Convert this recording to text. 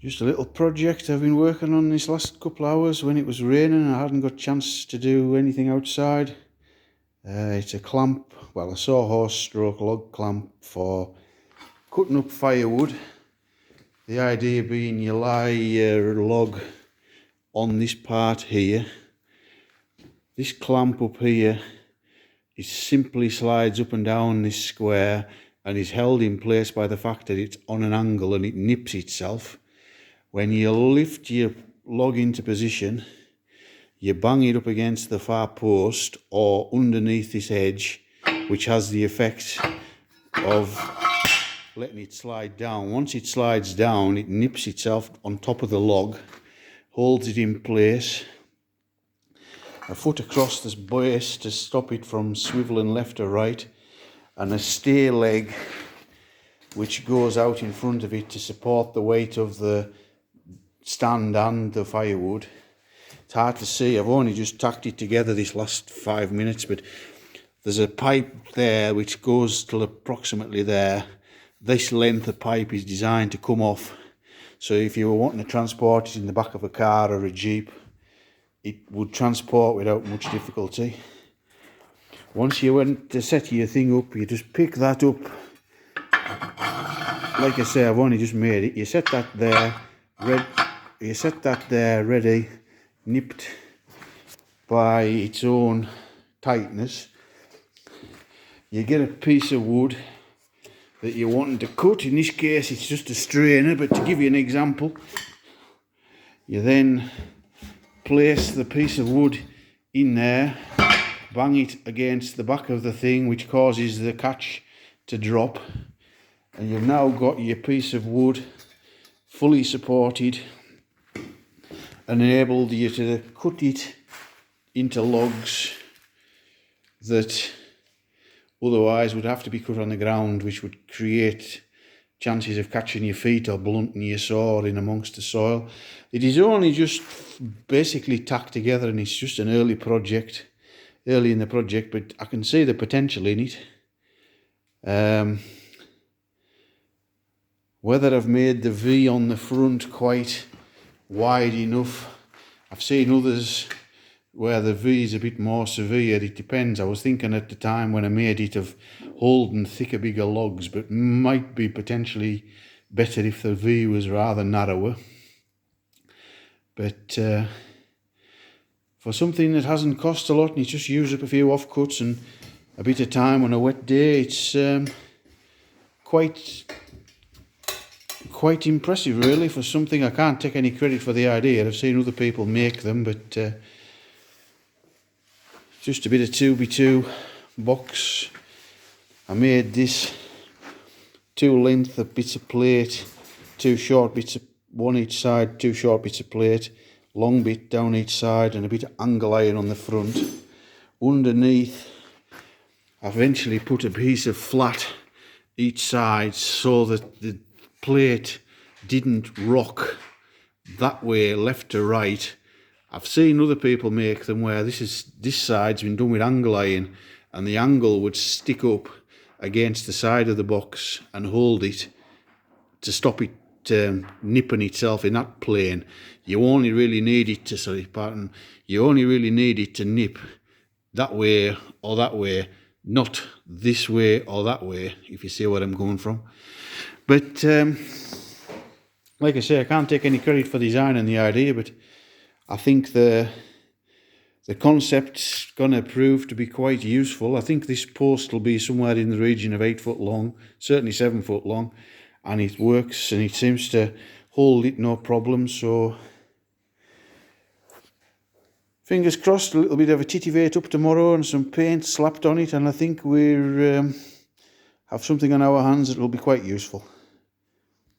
Just a little project I've been working on this last couple of hours when it was raining and I hadn't got a chance to do anything outside. It's a clamp, well, a sawhorse stroke log clamp for cutting up firewood. The idea being you lie your log on this part here. This clamp up here, it simply slides up and down this square and is held in place by the fact that it's on an angle and it nips itself. When you lift your log into position, you bang it up against the far post or underneath this edge, which has the effect of letting it slide down. Once it slides down, it nips itself on top of the log, holds it in place. A foot across this base to stop it from swiveling left or right, and a stay leg which goes out in front of it to support the weight of the stand and the firewood. It's hard to see, I've only just tacked it together this last 5 minutes, but there's a pipe there which goes till approximately there. This length of pipe is designed to come off, so if you were wanting to transport it in the back of a car or a jeep, it would transport without much difficulty. Once you went to set your thing up, you just pick that up. Like I say, I've only just made it. You set that there, ready, nipped by its own tightness. You get a piece of wood that you're wanting to cut. In this case, it's just a strainer, but to give you an example, you then place the piece of wood in there, bang it against the back of the thing, which causes the catch to drop, and you've now got your piece of wood fully supported and enabled you to cut it into logs that otherwise would have to be cut on the ground, which would create chances of catching your feet or blunting your saw in amongst the soil. It is only just basically tacked together and it's just an early in the project, but I can see the potential in it. Whether I've made the V on the front quite wide enough, I've seen others where the V is a bit more severe. It depends. I was thinking at the time when I made it of holding thicker, bigger logs, but might be potentially better if the V was rather narrower. But for something that hasn't cost a lot and you just use up a few offcuts and a bit of time on a wet day, it's quite impressive really for something. I can't take any credit for the idea. I've seen other people make them, but just a bit of 2x2 box. I made this 2 length of bits of plate, 2 short bits of one each side, 2 short bits of plate, long bit down each side, and a bit of angle iron on the front. Underneath, I eventually put a piece of flat each side so that the plate didn't rock that way left to right. I've seen other people make them where this side's been done with angle iron and the angle would stick up against the side of the box and hold it to stop it nipping itself in that plane. You only really need it to, you only really need it to nip that way or that way, not this way or that way, if you see what I'm going from. But like I say, I can't take any credit for designing the idea, but I think the concept's going to prove to be quite useful. I think this post will be somewhere in the region of 8 foot long, certainly 7 foot long, and it works and it seems to hold it no problem. So fingers crossed, a little bit of a titivate up tomorrow and some paint slapped on it, and I think we're have something on our hands that will be quite useful.